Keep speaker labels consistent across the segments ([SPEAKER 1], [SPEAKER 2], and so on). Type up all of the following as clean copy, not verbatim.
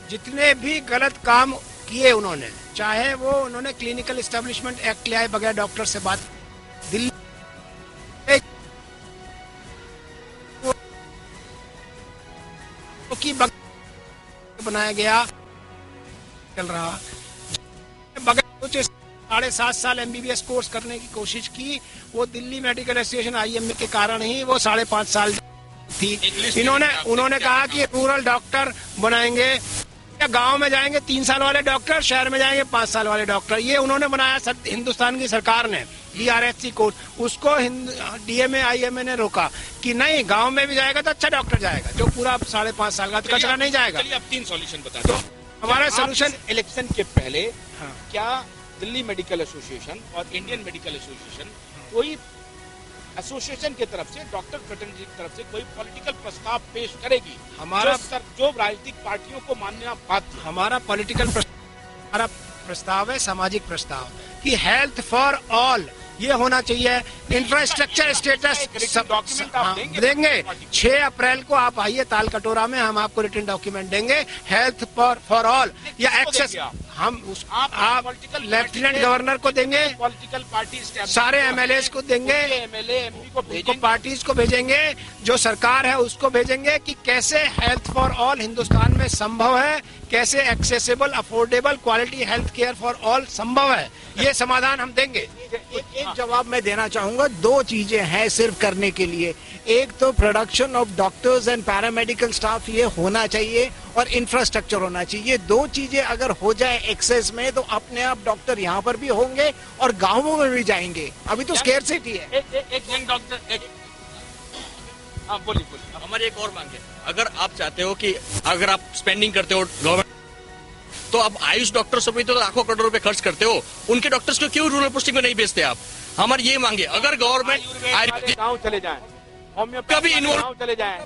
[SPEAKER 1] जितने भी गलत काम किए उन्होंने, चाहे वो उन्होंने क्लिनिकल एस्टेब्लिशमेंट एक्ट ले आए बगैर डॉक्टर से बात, दिल्ली की बनाया गया चल रहा, बगैर 7.5 साल MBBS कोर्स करने की कोशिश की, वो दिल्ली मेडिकल एसोसिएशन IMA के कारण ही वो 5.5 साल थी। उन्होंने कहा कि रूरल डॉक्टर बनाएंगे, गांव में जाएंगे 3 साल वाले डॉक्टर, शहर में जाएंगे 5 साल वाले डॉक्टर। ये उन्होंने बनाया हिंदुस्तान की सरकार ने, BRHC कोर्स, उसको DMA IMA ने रोका कि नहीं, गांव में भी जाएगा तो अच्छा डॉक्टर जाएगा, जो पूरा 5.5 साल का कचरा नहीं जाएगा।
[SPEAKER 2] चलिए अब 3 सॉल्यूशन बता दो।
[SPEAKER 1] हमारा सोल्यूशन
[SPEAKER 2] इलेक्शन के पहले क्या दिल्ली मेडिकल एसोसिएशन और इंडियन मेडिकल एसोसिएशन कोई एसोसिएशन की तरफ से, डॉक्टर फ्रेटर्निटी की तरफ से कोई पॉलिटिकल प्रस्ताव पेश करेगी
[SPEAKER 1] हमारा
[SPEAKER 2] जो राजनीतिक पार्टियों को मानना बाध्य?
[SPEAKER 1] हमारा पॉलिटिकल प्रस्ताव है, सामाजिक प्रस्ताव कि हेल्थ फॉर ऑल ये होना चाहिए। इंफ्रास्ट्रक्चर स्टेटस
[SPEAKER 2] डॉक्यूमेंट
[SPEAKER 1] देंगे। 6 अप्रैल को आप आइए ताल कटोरा में, हम आपको रिटन डॉक्यूमेंट देंगे। हेल्थ फॉर ऑल या एक्सेस हम आप लेफ्टिनेंट गवर्नर को देंगे,
[SPEAKER 2] पॉलिटिकल पार्टी
[SPEAKER 1] सारे MLAs को देंगे,
[SPEAKER 2] MLA MP को भेजेंगे,
[SPEAKER 1] पार्टीज को भेजेंगे, जो सरकार है उसको भेजेंगे कि कैसे हेल्थ फॉर ऑल हिंदुस्तान में संभव है, कैसे accessible affordable quality health care for all संभव है, ये समाधान हम देंगे।
[SPEAKER 3] एक जवाब मैं देना चाहूंगा। 2 चीजें हैं सिर्फ करने के लिए, एक तो production of doctors and paramedical staff ये होना चाहिए और इंफ्रास्ट्रक्चर होना चाहिए। 2 चीजें अगर हो जाए एक्सेस में तो अपने आप डॉक्टर यहाँ पर भी होंगे और गांवों में भी जाएंगे। अभी तो स्केर्सिटी है।
[SPEAKER 2] एक यंग डॉक्टर बोलिए।
[SPEAKER 4] हमारी एक और मांग है, अगर आप चाहते हो कि अगर आप स्पेंडिंग करते हो गवर्नमेंट, तो आप आयुष डॉक्टर्स पर तो लाखों करोड़ रुपए खर्च करते हो, उनके डॉक्टर्स को क्यों रूरल पोस्टिंग में नहीं भेजते आप? हमारी ये मांगे, अगर गवर्नमेंट
[SPEAKER 2] गाँव चले जाए, होम्योपैथी गाँव चले जाए,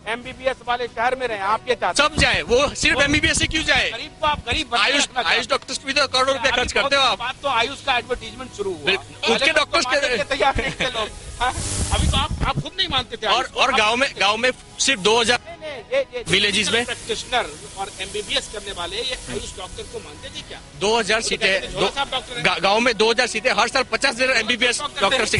[SPEAKER 2] MBBS वाले शहर में रहे, आप ये चाहते
[SPEAKER 4] सब जाए, वो सिर्फ MBBS से क्यों जाए?
[SPEAKER 2] गरीब को आप गरीब
[SPEAKER 4] आयुष डॉक्टर्स पे तो करोड़ों रुपए खर्च करते हो आप।
[SPEAKER 2] बात तो आयुष का एडवर्टीजमेंट शुरू हुआ,
[SPEAKER 4] उसके डॉक्टर्स के
[SPEAKER 2] तैयार नहीं थे लोग। अभी तो आप खुद नहीं मानते थे।
[SPEAKER 4] और गांव में सिर्फ 2000 विलेजेस में
[SPEAKER 2] प्रैक्टिशनर और MBBS करने वाले ये आयुष डॉक्टर को मानते थे क्या?
[SPEAKER 4] 2000 सीटें गांव में, 2000 सीटें हर साल 50,000 MBBS डॉक्टर से।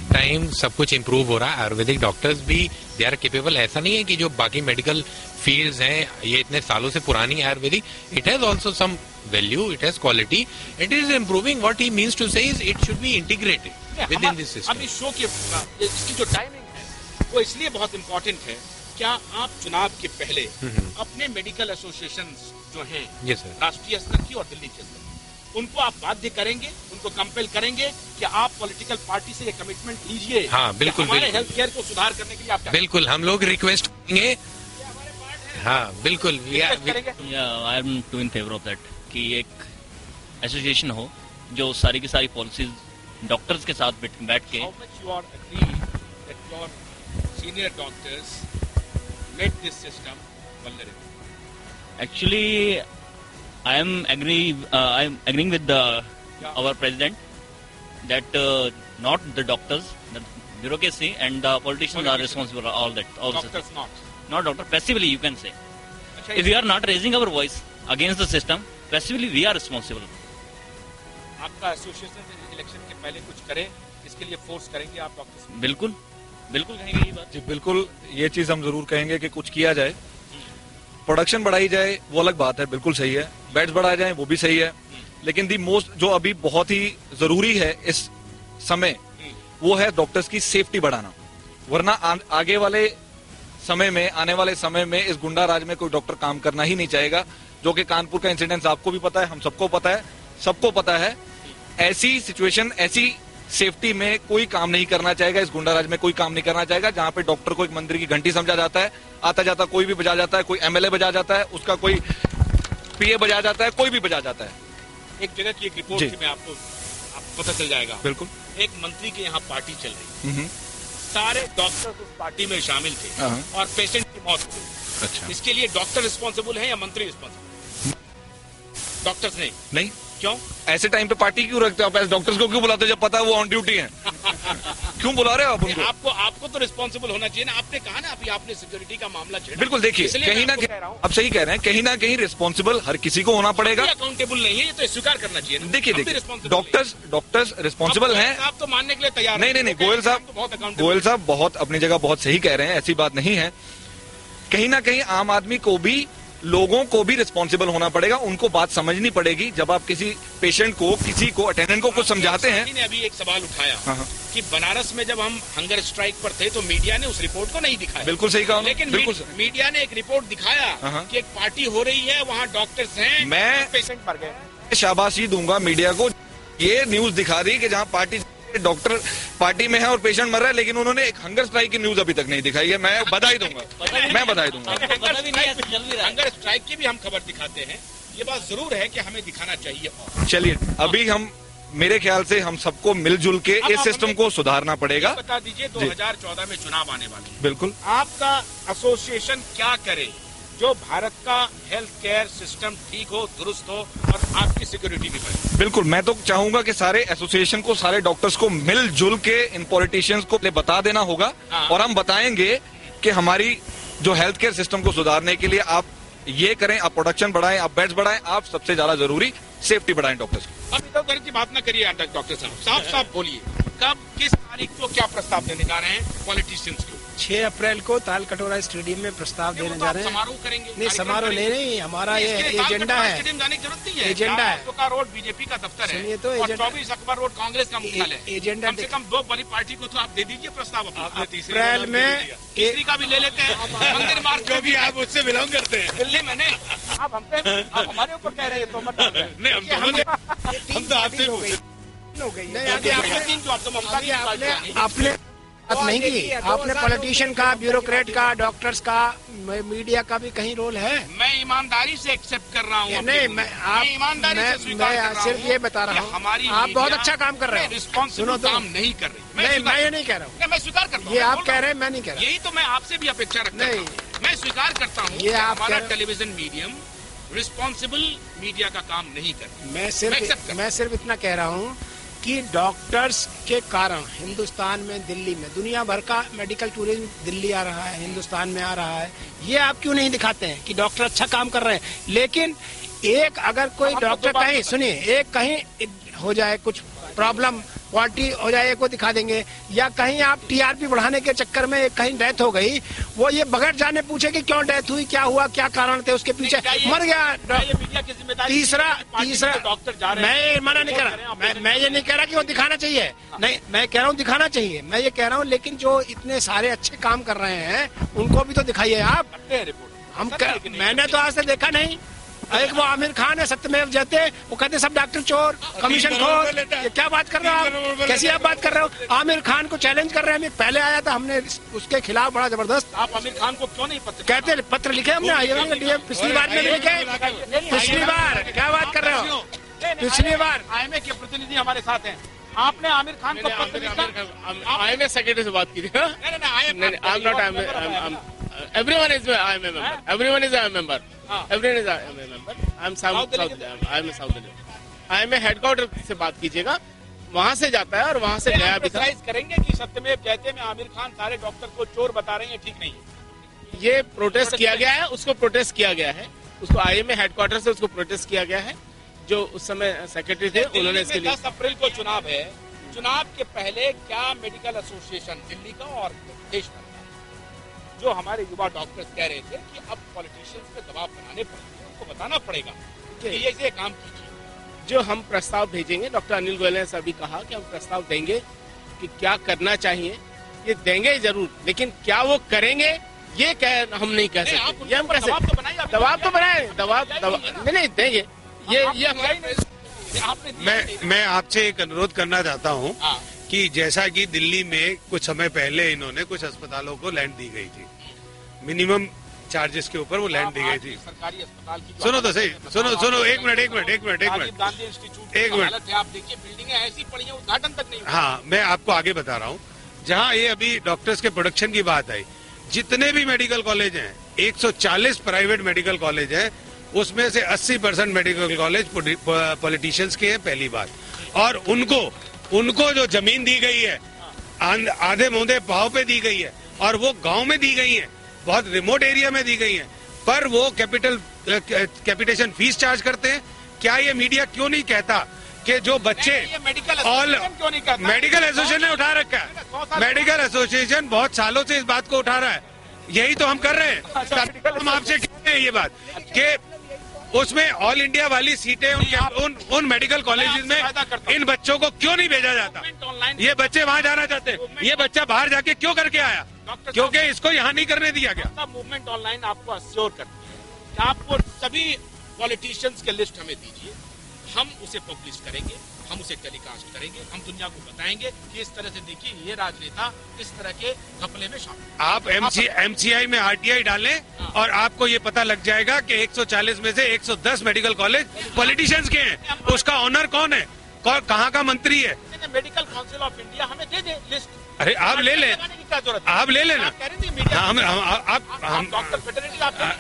[SPEAKER 5] टाइम सब कुछ इम्प्रूव हो रहा है। आयुर्वेदिक डॉक्टर्स भी दे आर केपेबल। ऐसा नहीं है कि जो बाकी मेडिकल फील्ड्स हैं ये इतने सालों से पुरानी है Ayurvedic, it has also some value, it has quality, it is improving. What he means to say is it should be integrated within this system.
[SPEAKER 2] अभी शो की इसकी जो टाइमिंग है वो इसलिए बहुत इम्पोर्टेंट है। क्या आप चुनाव के पहले अपने मेडिकल एसोसिएशन जो हैं राष्ट्रीय स्तर की और दिल्ली के स्तर, उनको आप बाध्य करेंगे, उनको कंपेल करेंगे कि आप पॉलिटिकल पार्टी से ये कमिटमेंट लीजिए?
[SPEAKER 5] हाँ बिल्कुल,
[SPEAKER 2] हमारे हेल्थ केयर को सुधार करने के लिए आप
[SPEAKER 5] बिल्कुल हम लोग रिक्वेस्ट करेंगे। हाँ बिल्कुल,
[SPEAKER 6] I am too in favour of that कि एक एसोसिएशन हो जो सारी की सारी पॉलिसीज डॉक्टर्स के साथ बैठ के।
[SPEAKER 2] Senior doctors make this system vulnerable?
[SPEAKER 6] Actually, I am agreeing with our president that not the doctors, the bureaucracy and the politicians are responsible for all that.
[SPEAKER 2] Doctors
[SPEAKER 6] not doctor. Passively, you can say. If we are not raising our voice against the system, passively we are responsible.
[SPEAKER 2] आपका association election के पहले कुछ करे, इसके लिए force करेंगे आप doctors?
[SPEAKER 6] बिल्कुल कहेंगे ये बात।
[SPEAKER 7] जी बिल्कुल, ये चीज हम जरूर कहेंगे कि कुछ किया जाए, प्रोडक्शन बढ़ाई जाए, वो अलग बात है, बिल्कुल सही है, बेड्स बढ़ाए जाए वो भी सही है, लेकिन दी मोस्ट जो अभी बहुत ही जरूरी है इस समय वो है डॉक्टर्स की सेफ्टी बढ़ाना। वरना आगे वाले समय में, आने वाले समय में इस गुंडा राज में कोई डॉक्टर काम करना ही नहीं चाहेगा। जो कि कानपुर का इंसिडेंट आपको भी पता है, हम सबको पता है, सबको पता है। ऐसी सिचुएशन, ऐसी सेफ्टी में कोई काम नहीं करना चाहेगा, इस गुंडा राज में कोई काम नहीं करना चाहेगा जहां पे डॉक्टर को एक मंदिर की घंटी समझा जाता है, आता जाता कोई भी बजा जाता है, कोई MLA बजा जाता है, उसका कोई PA बजा जाता है, कोई भी बजा जाता है।
[SPEAKER 2] एक जगह की एक रिपोर्ट थी, मैं आपको पता चल जाएगा।
[SPEAKER 7] बिल्कुल।
[SPEAKER 2] एक मंत्री के यहाँ पार्टी चल रही, सारे डॉक्टर उस पार्टी में शामिल थे और पेशेंट की मौत हो गई।
[SPEAKER 7] अच्छा।
[SPEAKER 2] इसके लिए डॉक्टर रिस्पॉन्सिबल है या मंत्री रिस्पॉन्सिबल? डॉक्टर्स नहीं। क्यों?
[SPEAKER 7] ऐसे टाइम पे पार्टी क्यों रखते हो आप? डॉक्टर्स को क्यों बुलाते हो जब पता है वो ऑन ड्यूटी है? क्यों बुला रहे हो आप उनको?
[SPEAKER 2] आपको तो रिस्पॉन्सिबल होना चाहिए ना। आपने कहा ना अभी आपने सिक्योरिटी का मामला छेड़ा।
[SPEAKER 7] बिल्कुल, देखिए कहीं ना कहीं आप सही कह रहे हैं, कहीं ना कहीं रिस्पॉन्सिबल हर किसी को होना पड़ेगा।
[SPEAKER 2] अकाउंटेबल नहीं है, ये तो स्वीकार करना चाहिए।
[SPEAKER 7] देखिए डॉक्टर्स रिस्पॉन्सिबल हैं।
[SPEAKER 2] आप तो मानने के लिए तैयार
[SPEAKER 7] नहीं, गोयल साहब बहुत अपनी जगह बहुत सही कह रहे हैं, ऐसी बात नहीं है। कहीं ना कहीं आम आदमी को भी, लोगों को भी रिस्पॉन्सिबल होना पड़ेगा, उनको बात समझनी पड़ेगी। जब आप किसी पेशेंट को, किसी को, अटेंडेंट को कुछ समझाते हैं।
[SPEAKER 2] ने अभी एक सवाल उठाया कि बनारस में जब हम हंगर स्ट्राइक पर थे तो मीडिया ने उस रिपोर्ट को नहीं दिखाया।
[SPEAKER 7] बिल्कुल सही कहा,
[SPEAKER 2] लेकिन मीडिया ने एक रिपोर्ट दिखाया कि एक पार्टी हो रही है, वहाँ डॉक्टर्स हैं,
[SPEAKER 7] मैं
[SPEAKER 2] पेशेंट मर गए।
[SPEAKER 7] शाबाशी दूंगा मीडिया को, ये न्यूज दिखा दी कि जहाँ पार्टी डॉक्टर पार्टी में है और पेशेंट मर रहा है, लेकिन उन्होंने एक हंगर स्ट्राइक की न्यूज अभी तक नहीं दिखाई है। मैं बधाई दूंगा।
[SPEAKER 2] हंगर स्ट्राइक की भी हम खबर दिखाते हैं, ये बात जरूर है कि हमें दिखाना चाहिए।
[SPEAKER 7] चलिए, अभी हम, मेरे ख्याल से हम सबको मिलजुल के इस सिस्टम को सुधारना पड़ेगा।
[SPEAKER 2] बता दीजिए, 2014 में चुनाव आने वाले हैं।
[SPEAKER 7] बिल्कुल,
[SPEAKER 2] आपका एसोसिएशन क्या करे जो भारत का हेल्थ केयर सिस्टम ठीक हो, दुरुस्त हो और आपकी सिक्योरिटी भी बढ़े?
[SPEAKER 7] बिल्कुल, मैं तो चाहूंगा कि सारे एसोसिएशन को, सारे डॉक्टर्स को मिलजुल के इन पॉलिटिशियंस को बता देना होगा। और हम बताएंगे कि हमारी जो हेल्थ केयर सिस्टम को सुधारने के लिए आप ये करें, आप प्रोडक्शन बढ़ाएं, आप बेड्स बढ़ाएं, आप सबसे ज्यादा जरूरी सेफ्टी बढ़ाएं डॉक्टर्स की।
[SPEAKER 2] अब इधर उधर की बात ना करिए डॉक्टर साहब, साफ बोलिए, कब किस तारीख को क्या प्रस्ताव देने जा रहे हैं पॉलिटिशियंस को?
[SPEAKER 1] 6 अप्रैल को ताल कटोरा स्टेडियम में प्रस्ताव देने जा रहे हैं।
[SPEAKER 2] समारोह करेंगे?
[SPEAKER 1] नहीं, समारोह नहीं, हमारा ये एजेंडा है।
[SPEAKER 2] स्टेडियम जाने की जरूरत नहीं है,
[SPEAKER 1] एजेंडा है।
[SPEAKER 2] का रोड बीजेपी का दफ्तर है
[SPEAKER 1] तो
[SPEAKER 2] और 24 अकबर रोड कांग्रेस का मुख्यालय है।
[SPEAKER 1] एजेंडा
[SPEAKER 2] कम से कम 2 बड़ी पार्टी को तो आप दे दीजिए प्रस्ताव।
[SPEAKER 1] अप्रैल में
[SPEAKER 2] तीसरी का भी ले लेते हैं, मंदिर मार्ग जो भी आप उससे बिलोंग करते हैं दिल्ली में। नहीं, आप हमारे ऊपर कह रहे हैं तो मत नहीं, हम तो आपसे हो गई।
[SPEAKER 1] आपने बात नहीं की, आपने पॉलिटिशियन का, ब्यूरोक्रेट का, डॉक्टर्स का, मीडिया का भी कहीं रोल है।
[SPEAKER 2] मैं ईमानदारी से एक्सेप्ट कर रहा हूँ।
[SPEAKER 1] नहीं, मैं सिर्फ ये बता रहा हूँ,
[SPEAKER 2] हमारी
[SPEAKER 1] आप बहुत अच्छा काम कर रहे हैं।
[SPEAKER 2] रिस्पॉन्सिबल काम नहीं कर रही।
[SPEAKER 1] नहीं, मैं ये नहीं कह रहा हूँ,
[SPEAKER 2] मैं स्वीकार करता हूँ।
[SPEAKER 1] ये आप कह रहे हैं, मैं नहीं कह रहा।
[SPEAKER 2] यही तो मैं आपसे भी अपेक्षा रखता हूँ। मैं स्वीकार करता हूँ
[SPEAKER 1] ये
[SPEAKER 2] हमारा टेलीविजन मीडियम रिस्पॉन्सिबल मीडिया का काम नहीं करता।
[SPEAKER 1] मैं सिर्फ इतना कह रहा हूँ कि डॉक्टर्स के कारण हिंदुस्तान में, दिल्ली में, दुनिया भर का मेडिकल टूरिज्म दिल्ली आ रहा है, हिंदुस्तान में आ रहा है। ये आप क्यों नहीं दिखाते हैं कि डॉक्टर अच्छा काम कर रहे हैं? लेकिन एक अगर कोई डॉक्टर कहीं, सुनिए, एक कहीं हो जाए कुछ प्रॉब्लम, क्वालिटी हो जाए, को दिखा देंगे। या कहीं आप टीआरपी बढ़ाने के चक्कर में कहीं डेथ हो गई, वो ये बगैर जाने पूछे कि क्यों डेथ हुई, क्या हुआ, क्या कारण थे उसके पीछे, मर गया। तीसरा
[SPEAKER 2] डॉक्टर जा रहे
[SPEAKER 1] हैं, मैं मना नहीं कर रहा, मैं ये नहीं कह रहा कि वो दिखाना चाहिए, नहीं, मैं कह रहा हूँ दिखाना चाहिए, मैं ये कह रहा हूँ, लेकिन जो इतने सारे अच्छे काम कर रहे हैं उनको भी तो दिखाइए आप। मैंने तो आज तक देखा नहीं। एक वो आमिर खान है, सत्यमेव जयते, वो कहते सब डॉक्टर चोर, कमीशन खोर। ये क्या बात कर रहे हो आप? कैसी आप बात कर रहे हो? आमिर खान को चैलेंज कर रहे हैं। पहले आया था, हमने उसके खिलाफ बड़ा जबरदस्त।
[SPEAKER 2] आप आमिर खान को क्यों नहीं
[SPEAKER 1] कहते पत्र लिखे हमने, पिछली बार में लिखे, पिछली बार क्या बात कर रहे हो? पिछली बार
[SPEAKER 2] आईएमए के प्रतिनिधि हमारे साथ हैं, आपने आमिर खान को पत्र लिखा?
[SPEAKER 8] आईएमए सेक्रेटरी से बात की थी। Everyone is I'm a member. Everyone is a member. Everyone is a member. I'm South Delhi. I'm a headquarter से बात कीजिएगा, वहाँ से जाता है और वहाँ से गया भी था।
[SPEAKER 2] करेंगे कि सत्यमेव जयते में आमिर खान सारे डॉक्टर को चोर बता रहे हैं, ठीक नहीं है।
[SPEAKER 8] ये प्रोटेस्ट किया गया है, उसको प्रोटेस्ट किया गया है, उसको आईएमए हेडक्वार्टर से उसको प्रोटेस्ट किया गया है। जो उस समय सेक्रेटरी थे उन्होंने इसके लिए
[SPEAKER 2] 10 अप्रैल को चुनाव है। चुनाव के पहले क्या मेडिकल एसोसिएशन दिल्ली का और देश भर का, जो हमारे युवा डॉक्टर्स कह रहे थे कि अब पॉलिटिशियंस पे दबाव बनाने पड़ेंगे, उनको बताना पड़ेगा कि ये काम कीजिए।
[SPEAKER 8] जो हम प्रस्ताव भेजेंगे, डॉक्टर अनिल गोयल ने सभी कहा कि हम प्रस्ताव देंगे कि क्या करना चाहिए, ये देंगे जरूर, लेकिन क्या वो करेंगे ये हम नहीं कह सकते। ये हम कैसे दबाव तो बनाए, दबाव नहीं देंगे, ये
[SPEAKER 9] मैं आपसे एक अनुरोध करना चाहता हूँ कि जैसा कि दिल्ली में कुछ समय पहले इन्होंने कुछ अस्पतालों को लैंड दी गई थी, मिनिमम चार्जेस के ऊपर वो लैंड दी गई थी।
[SPEAKER 2] सरकारी अस्पताल की
[SPEAKER 9] सुनो तो सही, सुनो एक मिनट
[SPEAKER 2] गांधी इंस्टीट्यूट आप देखिए, बिल्डिंगें ऐसी पड़ी हैं, उद्घाटन तक नहीं।
[SPEAKER 9] हाँ, मैं आपको आगे बता रहा हूँ। जहाँ ये अभी डॉक्टर्स के प्रोडक्शन की बात आई, जितने भी मेडिकल कॉलेज हैं, 140 प्राइवेट मेडिकल कॉलेज हैं, उसमें से 80% मेडिकल कॉलेज पॉलिटिशियंस के हैं, पहली बात। और उनको जो जमीन दी गई है आधे मोधे भाव पे दी गई है और वो गांव में दी गई है, बहुत रिमोट एरिया में दी गई है, पर वो कैपिटेशन फीस चार्ज करते हैं। क्या ये मीडिया क्यों नहीं कहता कि जो बच्चे मेडिकल एसोसिएशन ने उठा रखा है, मेडिकल एसोसिएशन बहुत सालों से इस बात को उठा रहा है, यही तो हम कर रहे हैं। हम आपसे कहते हैं ये बात कि उसमें ऑल इंडिया वाली सीटें उन मेडिकल कॉलेजेस में इन बच्चों को क्यों नहीं भेजा जाता? ये बच्चे वहाँ जाना चाहते हैं, ये बच्चा बाहर जाके क्यों करके आया? क्योंकि इसको यहाँ नहीं करने दिया गया।
[SPEAKER 2] मूवमेंट ऑनलाइन आपको अश्योर करती है कि आपको सभी पॉलिटिशियंस के लिस्ट हमें दीजिए, हम उसे पब्लिश करेंगे, हम उसे टेलीकास्ट करेंगे, हम दुनिया को बताएंगे कि इस तरह से देखिए ये राजनेता इस तरह के घपले में शामिल।
[SPEAKER 9] आप एमसीआई में आरटीआई डालें और आपको ये पता लग जाएगा कि 140 में से 110 मेडिकल कॉलेज पॉलिटिशियंस के हैं। उसका ऑनर कौन है, कहाँ का मंत्री है?
[SPEAKER 2] मेडिकल काउंसिल ऑफ इंडिया हमें दे दे लिस्ट।
[SPEAKER 9] अरे आप ले लें, आप ले लेना,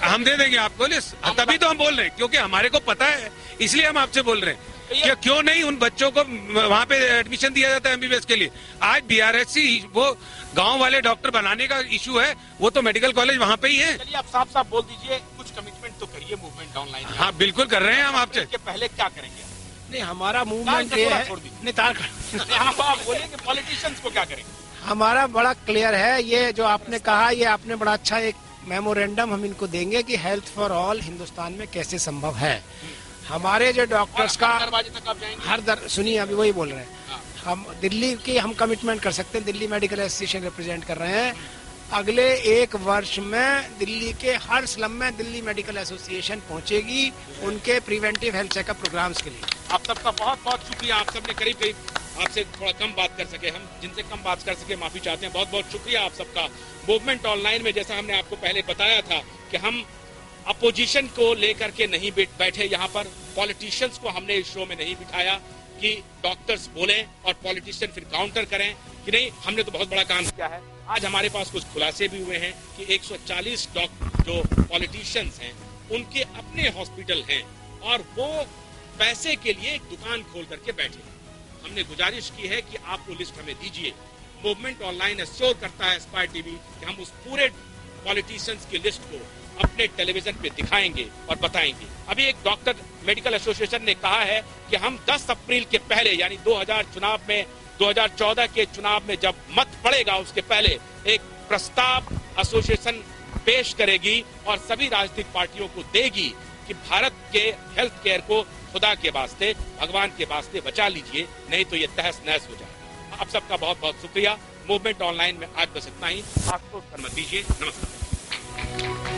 [SPEAKER 9] हम दे देंगे आपको लिस्ट। तभी तो हम बोल रहे हैं, क्योंकि हमारे को पता है, इसलिए हम आपसे बोल रहे हैं कि क्यों नहीं उन बच्चों को वहाँ पे एडमिशन दिया जाता है एमबीबीएस के लिए। आज बीआरएससी वो गांव वाले डॉक्टर बनाने का इशू है, वो तो मेडिकल कॉलेज वहाँ पे ही है।
[SPEAKER 2] चलिए आप साफ साफ बोल दीजिए, कुछ कमिटमेंट तो करिए मूवमेंट ऑनलाइन।
[SPEAKER 9] हाँ बिल्कुल कर रहे हैं हम आपसे।
[SPEAKER 2] पहले क्या करेंगे?
[SPEAKER 1] नहीं, हमारा मूवमेंट ये है,
[SPEAKER 2] आप बोलिए कि पॉलिटिशियंस को क्या करेंगे।
[SPEAKER 1] हमारा बड़ा क्लियर है, ये जो आपने कहा, ये आपने बड़ा अच्छा एक मेमोरेंडम हम इनको देंगे कि हेल्थ फॉर ऑल हिंदुस्तान में कैसे संभव है। हमारे जो डॉक्टर्स का सुनिए, अभी वही बोल रहे हैं, हम दिल्ली की हम कमिटमेंट कर सकते हैं, दिल्ली मेडिकल एसोसिएशन रिप्रेजेंट कर रहे हैं, अगले 1 वर्ष में दिल्ली के हर स्लम में दिल्ली मेडिकल एसोसिएशन पहुंचेगी उनके प्रिवेंटिव हेल्थ चेकअप प्रोग्राम्स के लिए।
[SPEAKER 2] आप सबका बहुत बहुत शुक्रिया। आप सबने करीब आपसे थोड़ा कम बात कर सके, हम जिनसे कम बात कर सके माफी चाहते हैं। बहुत बहुत शुक्रिया आप सबका। मूवमेंट ऑनलाइन में जैसा हमने आपको पहले बताया था कि हम अपोजिशन को लेकर के नहीं बैठे, यहाँ पर पॉलिटिशियंस को हमने इस शो में नहीं बिठाया कि डॉक्टर्स बोलें और पॉलिटिशियन फिर काउंटर करें कि नहीं हमने तो बहुत बड़ा काम किया है। आज हमारे पास कुछ खुलासे भी हुए हैं कि 140 जो पॉलिटिशियंस हैं उनके अपने हॉस्पिटल हैं और वो पैसे के लिए एक दुकान खोल करके बैठे। हमने गुजारिश की है कि आप वो लिस्ट हमें दीजिए। मूवमेंट ऑनलाइन एश्योर करता है एस्पायर टीवी कि हम उस पूरे पॉलिटिशियंस की लिस्ट को अपने टेलीविजन पे दिखाएंगे और बताएंगे। अभी एक डॉक्टर मेडिकल एसोसिएशन ने कहा है कि हम 10 अप्रैल के पहले यानी 2014 के चुनाव में जब मत पड़ेगा उसके पहले एक प्रस्ताव एसोसिएशन पेश करेगी और सभी राजनीतिक पार्टियों को देगी कि भारत के हेल्थ केयर को खुदा के वास्ते, भगवान के वास्ते बचा लीजिए, नहीं तो ये तहस नहस हो जाएगा। आप सबका बहुत बहुत शुक्रिया। मूवमेंट ऑनलाइन में आज बस इतना ही। आपको मत दीजिए। नमस्कार।